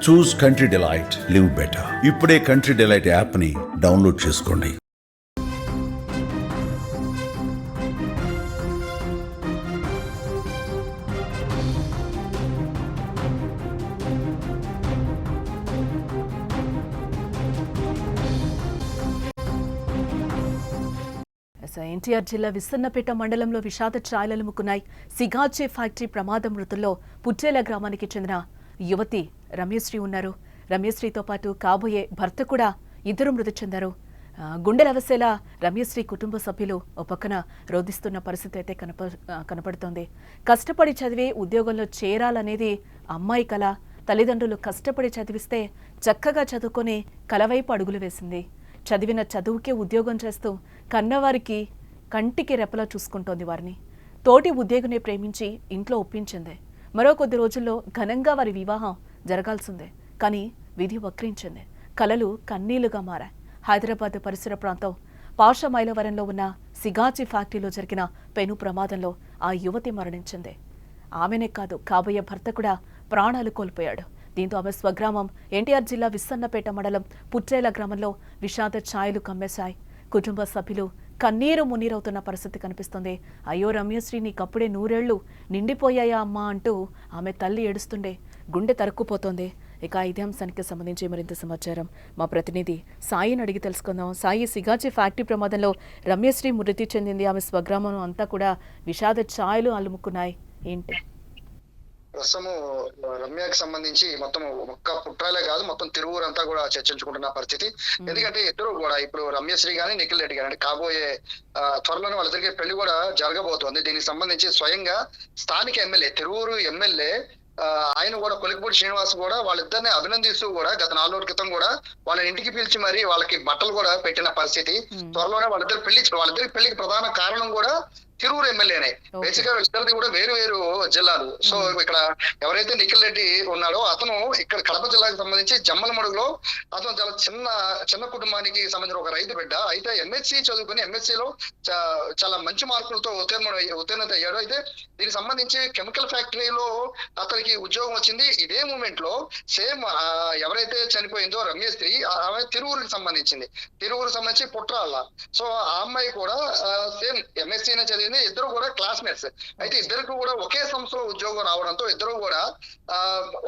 చూస్ country delight, live better. ఇప్పుడే country delight app ని download చేసుకోండి. ఎన్టీఆర్ జిల్లా విస్సన్నపేట మండలంలో విషాద ఛాయలలుముకున్నాయి. సిగాచే ఫ్యాక్టరీ ప్రమాద మృతుల్లో పుట్టేల గ్రామానికి చెందిన యువతి రమ్యశ్రీ ఉన్నారు. రమ్యశ్రీతో పాటు కాబోయే భర్త కూడా ఇద్దరు మృతి చెందారు. గుండెలవసేలా రమ్యశ్రీ కుటుంబ సభ్యులు ఓ పక్కన రోధిస్తున్న పరిస్థితి అయితే కనపడుతోంది. కష్టపడి చదివి ఉద్యోగంలో చేరాలనేది అమ్మాయి కల. తల్లిదండ్రులు కష్టపడి చదివిస్తే చక్కగా చదువుకొని కలవైపు అడుగులు వేసింది. చదివిన చదువుకే ఉద్యోగం చేస్తూ కన్నవారికి కంటికి రెప్పలా చూసుకుంటోంది వారిని. తోటి ఉద్యోగిని ప్రేమించి ఇంట్లో ఒప్పించింది. మరో కొద్ది రోజుల్లో ఘనంగా వారి వివాహం జరగాల్సిందే. కానీ విధి వక్రించింది. కలలు కన్నీళ్లుగా మారాయి. హైదరాబాద్ పరిసర ప్రాంతం పాషమైలవరంలో ఉన్న సిగాచి ఫ్యాక్టరీలో జరిగిన పెను ప్రమాదంలో ఆ యువతి మరణించింది. ఆమెనే కాదు, కాబోయే భర్త కూడా ప్రాణాలు కోల్పోయాడు. దీంతో ఆమె స్వగ్రామం ఎన్టీఆర్ జిల్లా విస్సన్నపేట మండలం పుట్టేల గ్రామంలో విషాద ఛాయలు కమ్మేశాయి. కుటుంబ సభ్యులు కన్నీరు మున్నీరవుతున్న పరిస్థితి కనిపిస్తుంది. అయ్యో రమ్యశ్రీ, నీకప్పుడే 100 ఏళ్లు నిండిపోయాయా అమ్మా అంటూ ఆమె తల్లి ఏడుస్తుండే గుండె తరుక్కుపోతోంది. ఇక ఇదే అంశానికి సంబంధించి మరింత సమాచారం మా ప్రతినిధి సాయిని అడిగి తెలుసుకుందాం. సాయి, సిగాచి ఫ్యాక్టరీ ప్రమాదంలో రమ్యశ్రీ మృతి చెందింది. ఆమె స్వగ్రామం అంతా కూడా విషాద ఛాయలు అలుముకున్నాయి. ఏంటి ప్రస్తుతము రమ్యకి సంబంధించి మొత్తం ఒక్క పుట్రాలే కాదు, మొత్తం తిరువురు అంతా కూడా చర్చించుకుంటున్న పరిస్థితి. ఎందుకంటే ఇద్దరు కూడా ఇప్పుడు రమ్యశ్రీ గాని నిఖిల్ రెడ్డి గాని కాబోయే త్వరలోనే వాళ్ళిద్దరికి పెళ్లి కూడా జరగబోతోంది. దీనికి సంబంధించి స్వయంగా స్థానిక ఎమ్మెల్యే, తిరువురు ఎమ్మెల్యే ఆయన కూడా కొలికపూడి శ్రీనివాస్ కూడా వాళ్ళిద్దరిని అభినందిస్తూ కూడా గత 4 రోజుల క్రితం కూడా వాళ్ళని ఇంటికి పిలిచి మరి వాళ్ళకి బట్టలు కూడా పెట్టిన పరిస్థితి. త్వరలోనే వాళ్ళిద్దరికి పెళ్లికి ప్రధాన కారణం కూడా తిరువురు ఎమ్మెల్యేనే. బేసిక్ గా ఇద్దరిది కూడా వేరు వేరు జిల్లాలు. సో ఇక్కడ ఎవరైతే నిఖిల్ రెడ్డి ఉన్నాడో అతను ఇక్కడ కడప జిల్లాకు సంబంధించి జమ్మలమడుగులో అతను చాలా చిన్న కుటుంబానికి సంబంధించిన ఒక రైతు బిడ్డ. అయితే ఎంఎస్సి చదువుకుని ఎంఎస్సిలో చాలా మంచి మార్కులతో ఉత్తీర్ణత అయ్యాడు. అయితే దీనికి సంబంధించి కెమికల్ ఫ్యాక్టరీలో అతనికి ఉద్యోగం వచ్చింది. ఇదే మూమెంట్ లో సేమ్ ఎవరైతే చనిపోయిందో రమ్యశ్రీ, ఆమె తిరువురుకి సంబంధించి పుట్రాల. సో ఆ అమ్మాయి కూడా సేమ్ ఎంఎస్సీనే చదివి ఇద్దరు కూడా క్లాస్మేట్స్. అయితే ఇద్దరికి కూడా ఒకే సంస్థలో ఉద్యోగం రావడంతో ఇద్దరు కూడా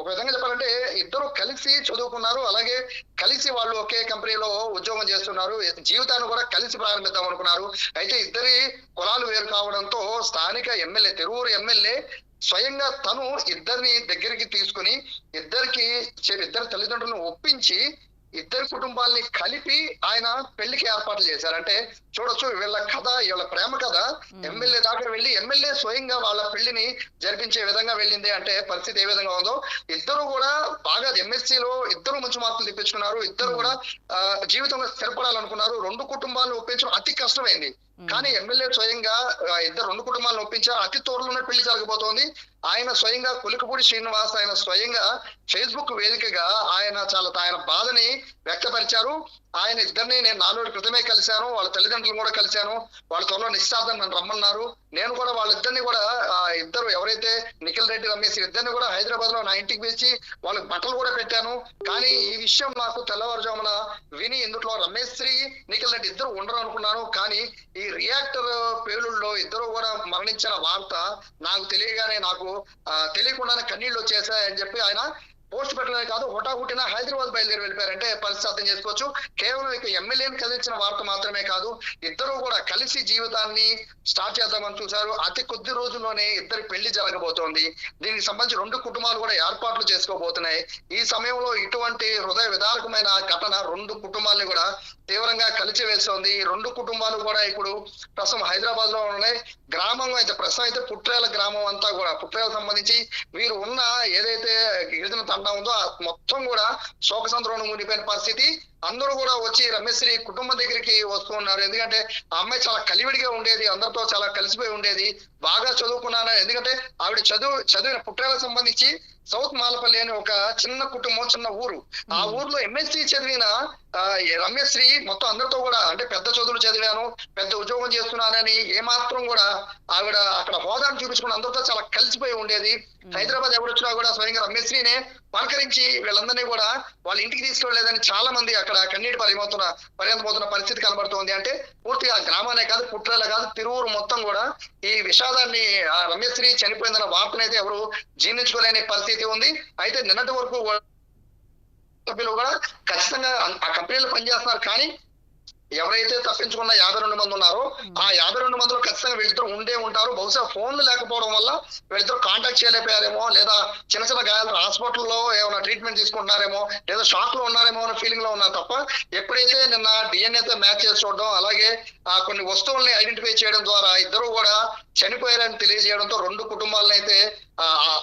ఒక విధంగా చెప్పాలంటే ఇద్దరు కలిసి చదువుకున్నారు. అలాగే కలిసి వాళ్ళు ఒకే కంపెనీలో ఉద్యోగం చేస్తున్నారు. జీవితాన్ని కూడా కలిసి ప్రారంభిద్దాం అనుకున్నారు. అయితే ఇద్దరి కులాలు వేరు కావడంతో స్థానిక ఎమ్మెల్యే, తిరువురు ఎమ్మెల్యే స్వయంగా తను ఇద్దరిని దగ్గరికి తీసుకుని ఇద్దరు తల్లిదండ్రులను ఒప్పించి ఇద్దరు కుటుంబాలని కలిపి ఆయన పెళ్లికి ఏర్పాట్లు చేశారు. అంటే చూడొచ్చు వీళ్ళ కథ, వీళ్ళ ప్రేమ కథ ఎమ్మెల్యే దాకా వెళ్ళి ఎమ్మెల్యే స్వయంగా వాళ్ళ పెళ్లిని జరిపించే విధంగా వెళ్ళింది. అంటే పరిస్థితి ఏ విధంగా ఉందో, ఇద్దరు కూడా బాగా ఎంఎస్సీలో ఇద్దరు మంచి మార్కులు తెప్పించుకున్నారు. ఇద్దరు కూడా జీవితంలో స్థిరపడాలనుకున్నారు. 2 కుటుంబాలను ఒప్పించడం అతి కష్టమైంది. కానీ ఎమ్మెల్యే స్వయంగా రెండు కుటుంబాలను ఒప్పించారు. అతి త్వరలోనే పెళ్లి జరగబోతోంది. ఆయన స్వయంగా కొలికపూడి శ్రీనివాస్ ఆయన స్వయంగా ఫేస్బుక్ వేదికగా ఆయన బాధని వ్యక్తపరిచారు. ఆయన ఇద్దరిని నేను 4 రోజుల క్రితమే కలిశాను, వాళ్ళ తల్లిదండ్రులు కూడా కలిశాను. వాళ్ళ త్వరలో నిశ్చితార్థం నన్ను రమ్మన్నారు. నేను కూడా వాళ్ళిద్దరిని కూడా ఇద్దరు ఎవరైతే నిఖిల్ రెడ్డి రమేష్ ఇద్దరిని కూడా హైదరాబాద్ లో నా ఇంటికి పిలిచి వాళ్ళకి బట్టలు కూడా పెట్టాను. కానీ ఈ విషయం నాకు తెల్లవారుజామున విని ఇందులో రమేశ్రీ నిఖిల్ రెడ్డి ఇద్దరు ఉండరు అనుకున్నాను. కానీ ఈ రియాక్టర్ పేలుళ్ళలో ఇద్దరు కూడా మరణించిన వార్త నాకు తెలియకుండానే కన్నీళ్లు వచ్చేసాయని చెప్పి ఆయన పోస్ట్ పెట్టడమే కాదు, హుటాహుటిన హైదరాబాద్ బయలుదేరి వెళ్ళిపోయారంటే పరిస్థితి అర్థం చేసుకోవచ్చు. కేవలం ఇక ఎమ్మెల్యేని కదిలించిన వార్త మాత్రమే కాదు, ఇద్దరు కూడా కలిసి జీవితాన్ని స్టార్ట్ చేద్దామని చూశారు. అతి కొద్ది రోజుల్లోనే ఇద్దరి పెళ్లి జరగబోతోంది. దీనికి సంబంధించి 2 కుటుంబాలు కూడా ఏర్పాట్లు చేసుకోబోతున్నాయి. ఈ సమయంలో ఇటువంటి హృదయ విదారకమైన ఘటన 2 కుటుంబాలని కూడా తీవ్రంగా కలిచివేస్తోంది. 2 కుటుంబాలు కూడా ఇప్పుడు ప్రస్తుతం హైదరాబాద్ లో ఉన్నాయి. గ్రామంలో అయితే ప్రస్తుతం అయితే పుట్రేల గ్రామం అంతా కూడా పుట్రేల సంబంధించి వీరు ఉన్న ఏదైతే గిరిజన తండా ఉందో మొత్తం కూడా శోకసంద్రంలో మునిపోయిన పరిస్థితి. అందరూ కూడా వచ్చి రమేశ్రీ కుటుంబం దగ్గరికి వస్తూ ఉన్నారు. ఎందుకంటే ఆ అమ్మాయి చాలా కలివిడిగా ఉండేది, అందరితో చాలా కలిసిపోయి ఉండేది, బాగా చదువుకున్నాను. ఎందుకంటే ఆవిడ చదివిన పుట్రేలకు సంబంధించి సౌత్ మాలపల్లి అని ఒక చిన్న కుటుంబం, చిన్న ఊరు. ఆ ఊర్లో ఎంఎస్సీ చదివిన ఈ రమ్యశ్రీ మొత్తం అందరితో కూడా అంటే పెద్ద చదువులు చదివాను, పెద్ద ఉద్యోగం చేస్తున్నానని ఏమాత్రం కూడా ఆవిడ అక్కడ హోదాను చూపించుకుని అందరితో చాలా కలిసిపోయి ఉండేది. హైదరాబాద్ ఎవరొచ్చినా కూడా స్వయంగా రమ్యశ్రీనే పలకరించి వీళ్ళందరినీ కూడా వాళ్ళ ఇంటికి తీసుకెళ్లేదని చాలా మంది అక్కడ కన్నీటి పర్యంతమవుతున్న పరిస్థితి కనబడుతోంది. అంటే పూర్తిగా గ్రామానే కాదు, పుట్రాలే కాదు, తిరువురు మొత్తం కూడా ఈ విషాదాన్ని రమ్యశ్రీ చనిపోయిందన్న వార్తనైతే ఎవరు జీర్ణించుకోలేని పరిస్థితి ఉంది. అయితే నిన్నటి వరకు సభ్యులు కూడా ఖచ్చితంగా ఆ కంపెనీలో పనిచేస్తున్నారు. కానీ ఎవరైతే తప్పించుకున్న 52 మంది ఉన్నారో ఆ 52 మందిలో ఖచ్చితంగా వీళ్ళిద్దరు ఉండే ఉంటారు. బహుశా ఫోన్లు లేకపోవడం వల్ల వీళ్ళిద్దరు కాంటాక్ట్ చేయలేకపోయారేమో, లేదా చిన్న చిన్న గాయాలు హాస్పిటల్లో ఏమైనా ట్రీట్మెంట్ తీసుకుంటున్నారేమో, లేదా షాక్ లో ఉన్నారేమో అనే ఫీలింగ్ లో ఉన్నారు తప్ప ఎప్పుడైతే నిన్న డిఎన్ఏతో మ్యాచ్ చేసి చూడడం, అలాగే కొన్ని వస్తువుల్ని ఐడెంటిఫై చేయడం ద్వారా ఇద్దరు కూడా చనిపోయారని తెలియజేయడంతో రెండు కుటుంబాలను అయితే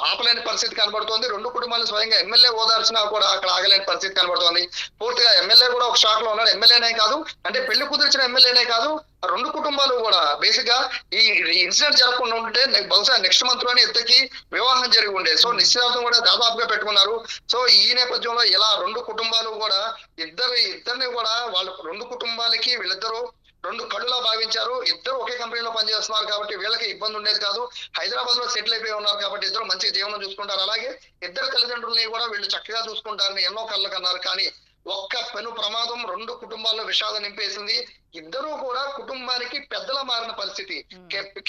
ఆపలేని పరిస్థితి కనబడుతోంది. రెండు కుటుంబాలను స్వయంగా ఎమ్మెల్యే ఓదార్చినా కూడా అక్కడ ఆగలేని పరిస్థితి కనబడుతోంది. పూర్తిగా ఎమ్మెల్యే కూడా ఒక షాక్ లో ఉన్నాడు. ఎమ్మెల్యేనే కాదు, అంటే పెళ్లి కుదిర్చిన ఎమ్మెల్యేనే కాదు, రెండు కుటుంబాలు కూడా బేసిక్ గా ఈ ఇన్సిడెంట్ జరగకుండా ఉంటే బహుశా నెక్స్ట్ మంత్ లోనే ఇద్దరికి వివాహం జరిగి ఉండే. సో నిశ్చితార్థం కూడా దాదాపుగా పెట్టుకున్నారు. సో ఈ నేపథ్యంలో ఇలా రెండు కుటుంబాలు కూడా ఇద్దరిని కూడా వాళ్ళు రెండు కుటుంబాలకి వీళ్ళిద్దరూ రెండు కళ్ళులా భావించారు. ఇద్దరు ఒకే కంపెనీలో పనిచేస్తున్నారు కాబట్టి వీళ్ళకి ఇబ్బంది ఉండేది కాదు. హైదరాబాద్ లో సెటిల్ అయిపోయి ఉన్నారు కాబట్టి ఇద్దరు మంచి జీవనం చూసుకుంటారు. అలాగే ఇద్దరు తల్లిదండ్రుల్ని కూడా వీళ్ళు చక్కగా చూసుకుంటారని ఎన్నో కళ్ళకు అన్నారు. కానీ ఒక్క పెను ప్రమాదం రెండు కుటుంబాల్లో విషాదం నింపేసింది. ఇద్దరు కూడా కుటుంబానికి పెద్దలా మారిన పరిస్థితి.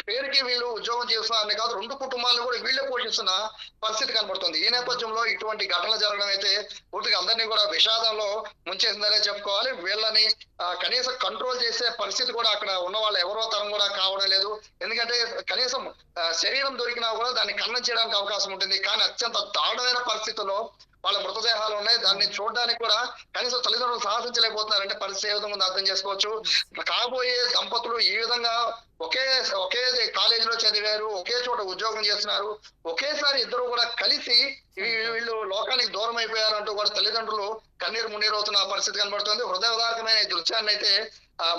పేరుకి వీళ్ళు ఉద్యోగం చేస్తున్నారని కాదు, రెండు కుటుంబాలను కూడా వీళ్ళే పోషిస్తున్న పరిస్థితి కనబడుతుంది. ఈ నేపథ్యంలో ఇటువంటి ఘటనలు జరగడం అయితే పూర్తిగా అందరినీ కూడా విషాదంలో ముంచేసిందనే చెప్పుకోవాలి. వీళ్ళని కనీసం కంట్రోల్ చేసే పరిస్థితి కూడా అక్కడ ఉన్న వాళ్ళు ఎవరో తరం కూడా కావడం లేదు. ఎందుకంటే కనీసం శరీరం దొరికినా కూడా దాన్ని ఖననం చేయడానికి అవకాశం ఉంటుంది. కానీ అత్యంత దారుణమైన పరిస్థితుల్లో వాళ్ళ మృతదేహాలు ఉన్నాయి. దాన్ని చూడడానికి కూడా కనీసం తల్లిదండ్రులు సాహసించలేకపోతున్నారంటే పరిస్థితి ఏ విధంగా ఉందో అర్థం చేసుకోవచ్చు. కాబోయే దంపతులు ఈ విధంగా ఒకే కాలేజీలో చదివారు, ఒకే చోట ఉద్యోగం చేస్తున్నారు, ఒకేసారి ఇద్దరు కూడా కలిసి వీళ్ళు లోకానికి దూరం అయిపోయారు అంటూ కూడా తల్లిదండ్రులు కన్నీరు మున్నీరు అవుతున్న పరిస్థితి కనబడుతుంది. హృదయదారకమైన ఈ దృశ్యాన్ని అయితే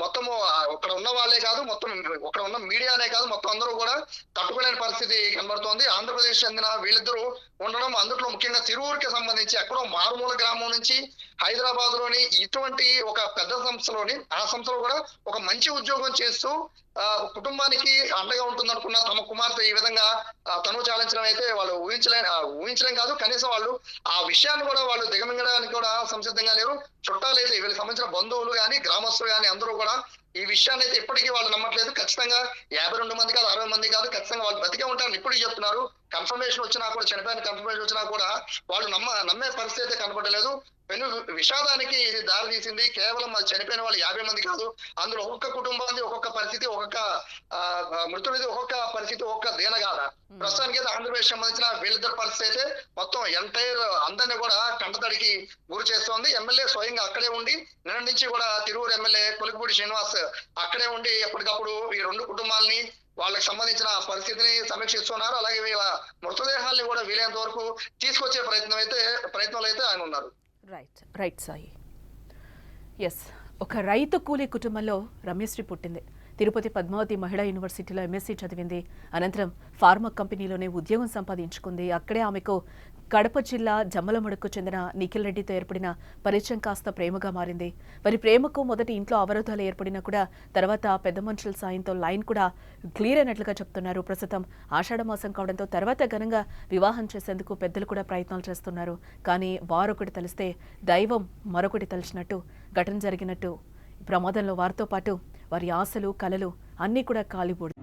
మొత్తము అక్కడ ఉన్న వాళ్ళే కాదు, మొత్తం అక్కడ ఉన్న మీడియానే కాదు, మొత్తం అందరూ కూడా తట్టుకోలేని పరిస్థితి కనబడుతోంది. ఆంధ్రప్రదేశ్ చెందిన వీళ్ళిద్దరూ ఉండడం, అందులో ముఖ్యంగా తిరువురికి సంబంధించి ఎక్కడో మారుమూల గ్రామం నుంచి హైదరాబాద్ లోని ఇటువంటి ఒక పెద్ద సంస్థలోని ఆ సంస్థలో కూడా ఒక మంచి ఉద్యోగం చేస్తూ కుటుంబానికి అండగా ఉంటుంది అనుకున్న తమ కుమార్తె ఈ విధంగా తను చాలించడం అయితే వాళ్ళు ఊహించలేం కాదు. కనీసం వాళ్ళు ఆ విషయాన్ని కూడా వాళ్ళు దిగమింగడానికి కూడా సంసిద్ధంగా లేరు. చుట్టాలు అయితే వీళ్ళకి సంబంధించిన బంధువులు కానీ గ్రామస్తులు కానీ అందరూ కూడా ఈ విషయాన్ని అయితే ఇప్పటికీ వాళ్ళు నమ్మట్లేదు. ఖచ్చితంగా 52 మంది కాదు, 60 మంది కాదు, ఖచ్చితంగా వాళ్ళు బతికే ఉంటారని ఇప్పటికీ చెప్తున్నారు. కన్ఫర్మేషన్ వచ్చినా కూడా, చనిపోయిన కన్ఫర్మేషన్ వచ్చినా కూడా వాళ్ళు నమ్మే పరిస్థితి అయితే కనపడలేదు. పెను విషాదానికి ఇది దారి తీసింది. కేవలం చనిపోయిన వాళ్ళు 50 మంది కాదు, అందులో ఒక్కొక్క కుటుంబాన్ని ఒక్కొక్క పరిస్థితి, ఒక్కొక్క మృతుడిది ఒక్కొక్క పరిస్థితి, ఒక్కొక్క దీనగాథ. ప్రస్తుతానికి అయితే ఆంధ్రప్రదేశ్ సంబంధించిన వీళ్ళిద్దరు పరిస్థితి అయితే మొత్తం ఎంటైర్ అందరినీ కూడా కంటతడికి గురి చేస్తోంది. ఎమ్మెల్యే స్వయంగా అక్కడే ఉండి నిన్న నుంచి కూడా తిరువురు ఎమ్మెల్యే కొలికిపూడి శ్రీనివాస్ అక్కడే ఉండి ఎప్పటికప్పుడు ఈ రెండు కుటుంబాలని వాళ్ళకి సంబంధించిన పరిస్థితిని సమీక్షిస్తున్నారు. అలాగే వీళ్ళ మృతదేహాల్ని కూడా వీలైనంత వరకు తీసుకొచ్చే ప్రయత్నంలో అయితే ఆయన ఉన్నారు. రైట్ సాయి. ఎస్, ఒక రైతు కూలీ కుటుంబంలో రమ్యశ్రీ పుట్టింది. తిరుపతి పద్మావతి మహిళా యూనివర్సిటీలో ఎంఎస్సీ చదివింది. అనంతరం ఫార్మా కంపెనీలోనే ఉద్యోగం సంపాదించుకుంది. అక్కడే ఆమెకు కడప జిల్లా జమ్మలమడుకు చెందిన నిఖిల్ రెడ్డితో ఏర్పడిన పరిచయం కాస్త ప్రేమగా మారింది. మరి ప్రేమకు మొదటి ఇంట్లో అవరోధాలు ఏర్పడినా కూడా తర్వాత పెద్ద మనుషుల సాయంతో లైన్ కూడా క్లియర్ అయినట్లుగా చెప్తున్నారు. ప్రస్తుతం ఆషాఢ మాసం కావడంతో తర్వాత ఘనంగా వివాహం చేసేందుకు పెద్దలు కూడా ప్రయత్నాలు చేస్తున్నారు. కానీ వారొకటి తలిస్తే దైవం మరొకటి తలిచినట్టు ఘటన జరిగినట్టు ప్రమాదంలో వారితో పాటు వారి ఆశలు, కలలు అన్నీ కూడా కాలిపోడు.